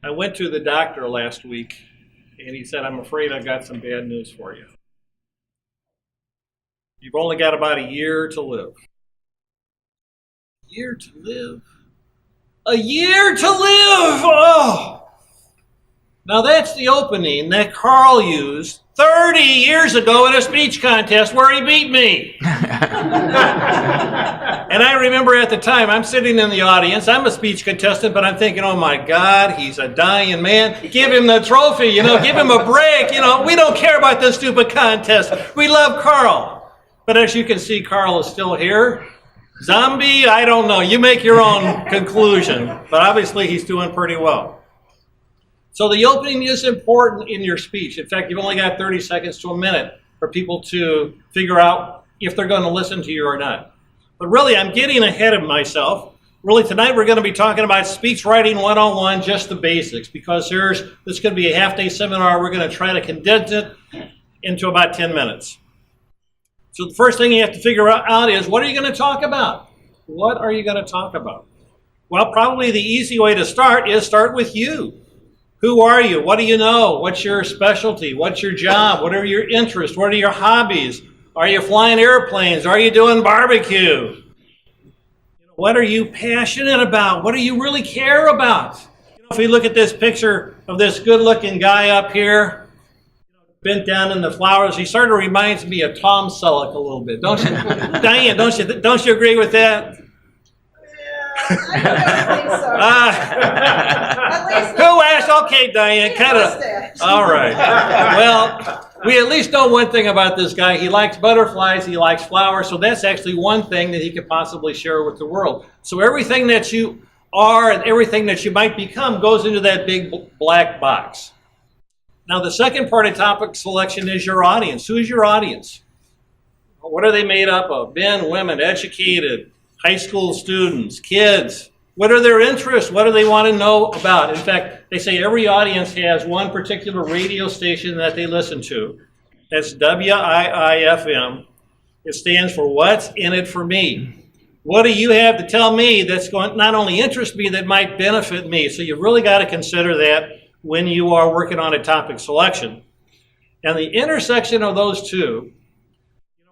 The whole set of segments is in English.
I went to the doctor last week, and he said, I'm afraid I've got some bad news for you. You've only got about a year to live. A year to live? A year to live! Oh! Now that's the opening that Carl used 30 years ago in a speech contest where he beat me. And I remember at the time, I'm sitting in the audience, I'm a speech contestant, but I'm thinking, oh my God, he's a dying man. Give him the trophy, give him a break. We don't care about this stupid contest. We love Carl. But as you can see, Carl is still here. Zombie, I don't know. You make your own conclusion. But obviously he's doing pretty well. So the opening is important in your speech. In fact, you've only got 30 seconds to a minute for people to figure out if they're going to listen to you or not. But really, I'm getting ahead of myself. Really, tonight we're going to be talking about speech writing 101, just the basics, because this is going to be a half-day seminar. We're going to try to condense it into about 10 minutes. So the first thing you have to figure out is, what are you going to talk about? What are you going to talk about? Well, probably the easy way to start is start with you. Who are you? What do you know? What's your specialty? What's your job? What are your interests? What are your hobbies? Are you flying airplanes? Are you doing barbecue? What are you passionate about? What do you really care about? If we look at this picture of this good-looking guy up here, bent down in the flowers, he sort of reminds me of Tom Selleck a little bit, don't you? Diane, don't you agree with that? I don't think so. Who asked? Okay, Diane, kind of. All right. Well, we at least know one thing about this guy. He likes butterflies, he likes flowers, so that's actually one thing that he could possibly share with the world. So everything that you are and everything that you might become goes into that big black box. Now, the second part of topic selection is your audience. Who is your audience? What are they made up of? Men, women, educated, high school students, kids. What are their interests? What do they want to know about? In fact, they say every audience has one particular radio station that they listen to. That's WIIFM. It stands for What's in It for Me. What do you have to tell me that's going to not only interest me, that might benefit me? So you've really got to consider that when you are working on a topic selection. And the intersection of those two,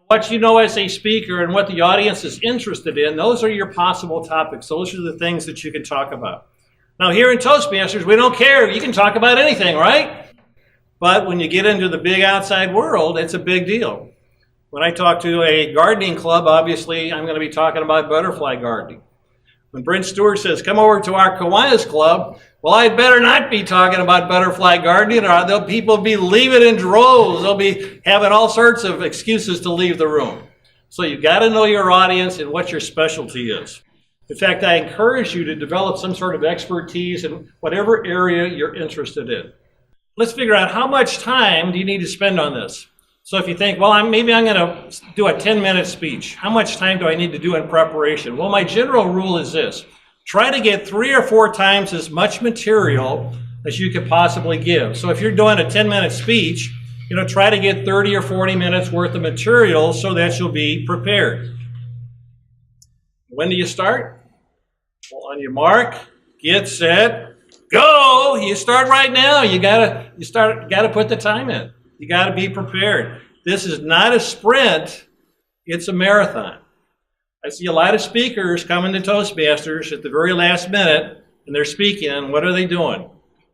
what you know as a speaker and what the audience is interested in, those are your possible topics. Those are the things that you can talk about. Now, here in Toastmasters, we don't care. You can talk about anything, right? But when you get into the big outside world, it's a big deal. When I talk to a gardening club, obviously, I'm going to be talking about butterfly gardening. When Brent Stewart says, come over to our Kiwanis Club, well, I'd better not be talking about butterfly gardening, or people be leaving in droves. They'll be having all sorts of excuses to leave the room. So you've got to know your audience and what your specialty is. In fact, I encourage you to develop some sort of expertise in whatever area you're interested in. Let's figure out, how much time do you need to spend on this? So if you think, well, maybe I'm going to do a 10-minute speech. How much time do I need to do in preparation? Well, my general rule is this. Try to get 3 or 4 times as much material as you could possibly give. So if you're doing a 10-minute speech, try to get 30 or 40 minutes worth of material so that you'll be prepared. When do you start? Well, on your mark, get set, go. You start right now. You gotta put the time in. You got to be prepared. This is not a sprint, it's a marathon. I see a lot of speakers coming to Toastmasters at the very last minute, and they're speaking, and what are they doing?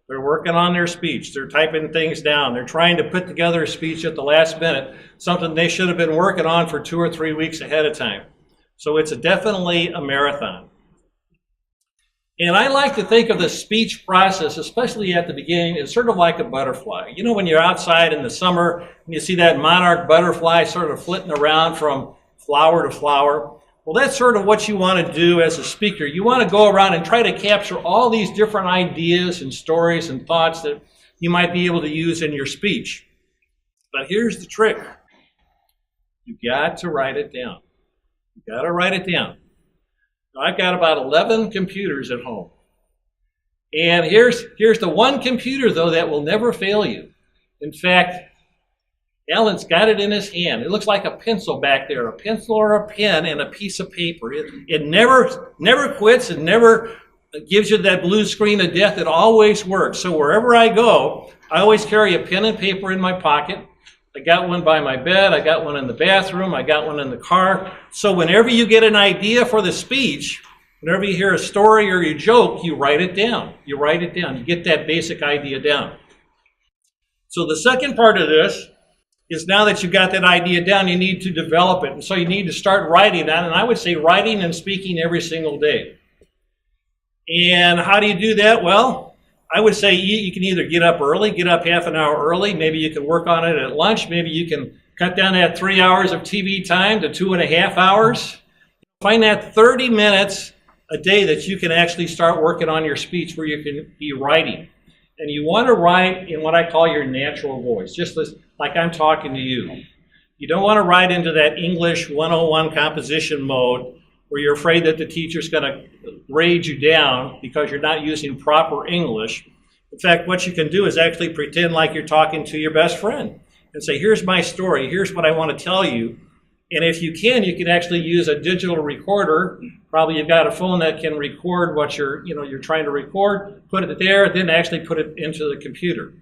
They're working on their speech. They're typing things down. They're trying to put together a speech at the last minute, something they should have been working on for 2 or 3 weeks ahead of time. So it's definitely a marathon. And I like to think of the speech process, especially at the beginning, as sort of like a butterfly. When you're outside in the summer and you see that monarch butterfly sort of flitting around from flower to flower, well, that's sort of what you want to do as a speaker. You want to go around and try to capture all these different ideas and stories and thoughts that you might be able to use in your speech. But here's the trick. You've got to write it down. You've got to write it down. I've got about 11 computers at home. And here's the one computer, though, that will never fail you. In fact, Alan's got it in his hand. It looks like a pencil back there, a pencil or a pen and a piece of paper. It never quits and never It gives you that blue screen of death. It always works. So wherever I go, I always carry a pen and paper in my pocket. I got one by my bed. I got one in the bathroom. I got one in the car. So whenever you get an idea for the speech, whenever you hear a story or a joke, you write it down. You write it down. You get that basic idea down. So the second part of this is now that you've got that idea down, you need to develop it. And so you need to start writing that. And I would say writing and speaking every single day. And how do you do that? Well, I would say you can either get up early, get up half an hour early. Maybe you can work on it at lunch. Maybe you can cut down that 3 hours of TV time to 2.5 hours. Find that 30 minutes a day that you can actually start working on your speech where you can be writing. And you want to write in what I call your natural voice, just like I'm talking to you. You don't want to write into that English 101 composition mode where you're afraid that the teacher's going to grade you down because you're not using proper English. In fact, what you can do is actually pretend like you're talking to your best friend and say, here's my story, here's what I want to tell you. And if you can actually use a digital recorder. Probably you've got a phone that can record what you're trying to record, put it there, then actually put it into the computer.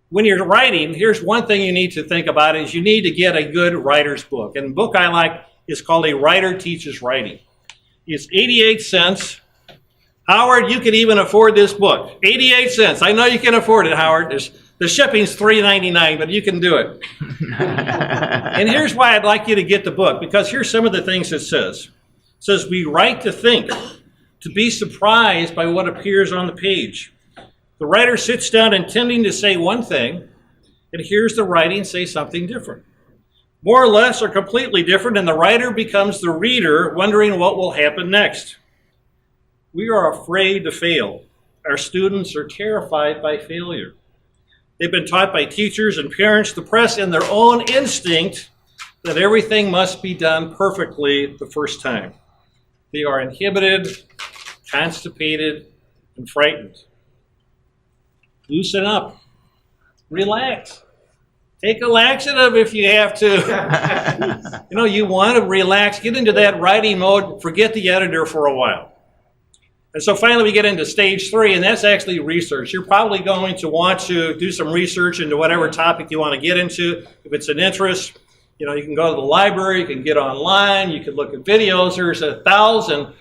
When you're writing, here's one thing you need to think about is you need to get a good writer's book. And the book I like is called A Writer Teaches Writing. It's 88 cents. Howard, you can even afford this book. 88 cents. I know you can afford it, Howard. The shipping's $3.99, but you can do it. And here's why I'd like you to get the book, because here's some of the things it says. It says, we write to think, to be surprised by what appears on the page. The writer sits down intending to say one thing, and hears the writing say something different. More or less or completely different, and the writer becomes the reader, wondering what will happen next. We are afraid to fail. Our students are terrified by failure. They've been taught by teachers and parents, the press, and their own instinct that everything must be done perfectly the first time. They are inhibited, constipated, and frightened. Loosen up. Relax. Take a laxative if you have to. You want to relax, get into that writing mode, forget the editor for a while. And so finally we get into stage 3, and that's actually research. You're probably going to want to do some research into whatever topic you want to get into. If it's an interest, you can go to the library, you can get online, you can look at videos. There's 1,000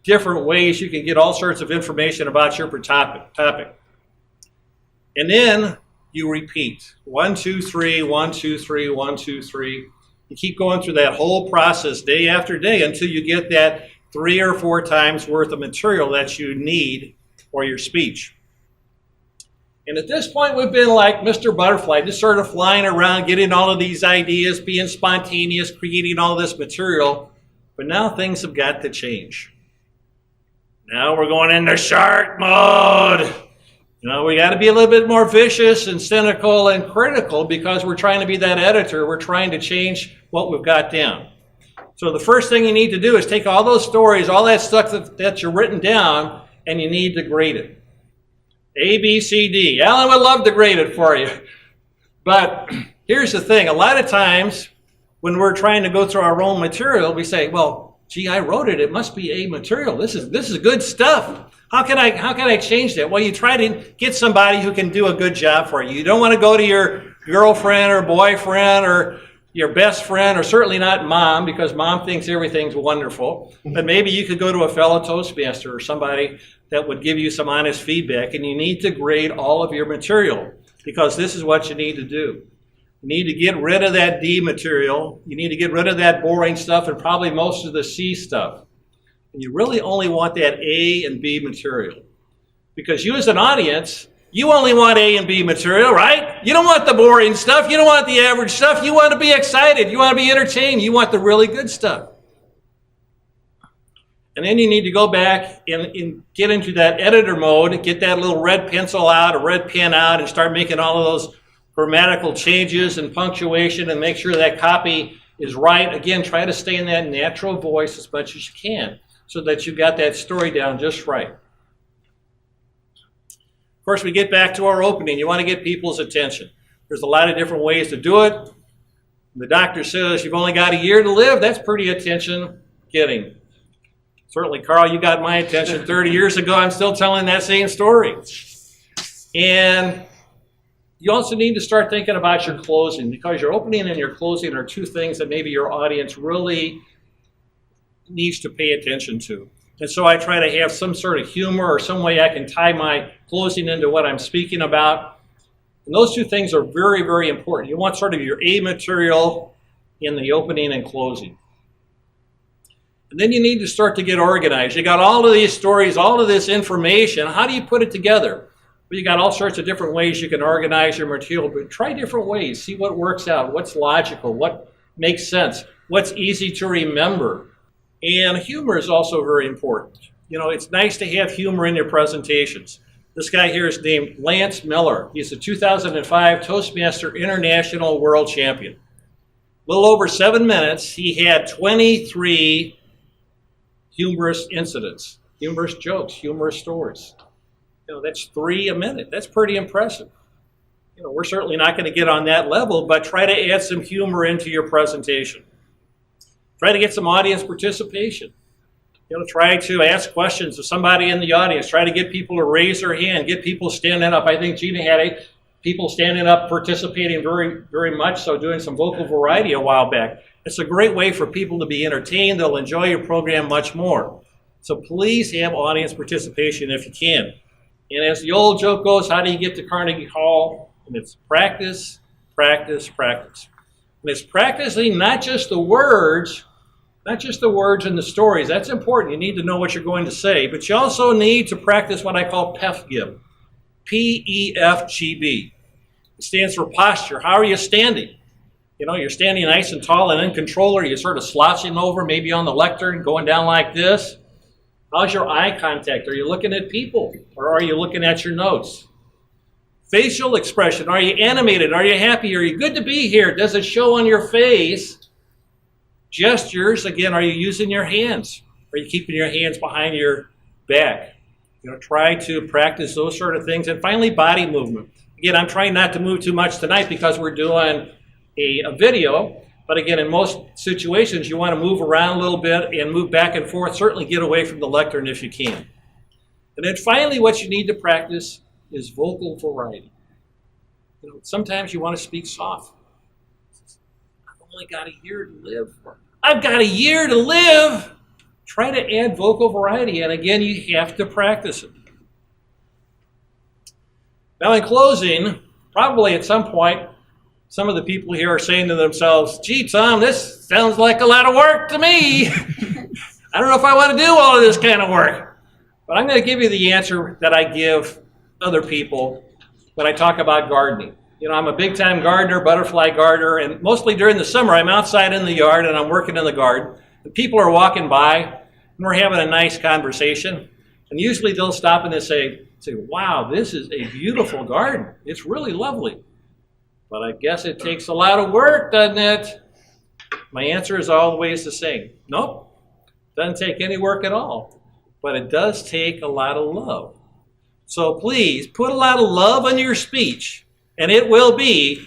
different ways you can get all sorts of information about your topic. And then you repeat. 1, 2, 3, 1, 2, 3, 1, 2, 3. You keep going through that whole process day after day until you get that 3 or 4 times worth of material that you need for your speech. And at this point, we've been like Mr. Butterfly, just sort of flying around, getting all of these ideas, being spontaneous, creating all this material. But now things have got to change. Now we're going into shark mode. We got to be a little bit more vicious and cynical and critical because we're trying to be that editor. We're trying to change what we've got down. So the first thing you need to do is take all those stories, all that stuff that you've written down, and you need to grade it. A, B, C, D. Alan would love to grade it for you. But here's the thing. A lot of times when we're trying to go through our own material, we say, well, gee, I wrote it. It must be A material. This is good stuff. How can I change that? Well, you try to get somebody who can do a good job for you. You don't want to go to your girlfriend or boyfriend or your best friend, or certainly not mom, because mom thinks everything's wonderful. But maybe you could go to a fellow Toastmaster or somebody that would give you some honest feedback, and you need to grade all of your material because this is what you need to do. You need to get rid of that D material. You need to get rid of that boring stuff and probably most of the C stuff. And you really only want that A and B material. Because you as an audience, you only want A and B material, right? You don't want the boring stuff. You don't want the average stuff. You want to be excited. You want to be entertained. You want the really good stuff. And then you need to go back and get into that editor mode, get that little red pencil out, a red pen out, and start making all of those grammatical changes and punctuation and make sure that copy is right. Again, try to stay in that natural voice as much as you can so that you got that story down just right. Of course, we get back to our opening. You want to get people's attention. There's a lot of different ways to do it. The doctor says you've only got a year to live. That's pretty attention getting. Certainly, Carl, you got my attention 30 years ago. I'm still telling that same story. And you also need to start thinking about your closing, because your opening and your closing are two things that maybe your audience really needs to pay attention to. And so I try to have some sort of humor or some way I can tie my closing into what I'm speaking about. And those two things are very, very important. You want sort of your A material in the opening and closing. And then you need to start to get organized. You got all of these stories, all of this information. How do you put it together? Well, you got all sorts of different ways you can organize your material, but try different ways. See what works out, what's logical, what makes sense, what's easy to remember. And humor is also very important. You know, it's nice to have humor in your presentations. This guy here is named Lance Miller. He's a 2005 Toastmaster International World Champion. A little over 7 minutes, he had 23 humorous incidents, humorous jokes, humorous stories. You know, that's 3 a minute. That's pretty impressive. You know, we're certainly not going to get on that level, but try to add some humor into your presentation. Try to get some audience participation. You know, try to ask questions of somebody in the audience. Try to get people to raise their hand, get people standing up. I think Gina had people standing up, participating very, very much so, doing some vocal variety a while back. It's a great way for people to be entertained. They'll enjoy your program much more. So please have audience participation if you can. And as the old joke goes, how do you get to Carnegie Hall? And it's practice, practice, practice. And it's practicing not just the words and the stories. That's important. You need to know what you're going to say. But you also need to practice what I call PEFGB. P-E-F-G-B. It stands for posture. How are you standing? You know, you're standing nice and tall and in control, or you're sort of slouching over, maybe on the lectern, going down like this. How's your eye contact? Are you looking at people, or are you looking at your notes? Facial expression. Are you animated? Are you happy? Are you good to be here? Does it show on your face? Gestures, again, are you using your hands? Are you keeping your hands behind your back? You know, try to practice those sort of things. And finally, body movement. Again, I'm trying not to move too much tonight because we're doing a video. But again, in most situations, you want to move around a little bit and move back and forth. Certainly get away from the lectern if you can. And then finally, what you need to practice is vocal variety. You know, sometimes you want to speak soft. I've only got a year to live. I've got a year to live. Try to add vocal variety, and again, you have to practice it. Now, in closing, probably at some point, some of the people here are saying to themselves, gee, Tom, this sounds like a lot of work to me. I don't know if I want to do all of this kind of work. But I'm going to give you the answer that I give other people when I talk about gardening. You know, I'm a big-time gardener, butterfly gardener, and mostly during the summer, I'm outside in the yard and I'm working in the garden. And people are walking by, and we're having a nice conversation. And usually they'll stop and they say, wow, this is a beautiful garden. It's really lovely. But I guess it takes a lot of work, doesn't it? My answer is always the same. Nope, doesn't take any work at all. But it does take a lot of love. So please, put a lot of love in your speech, and it will be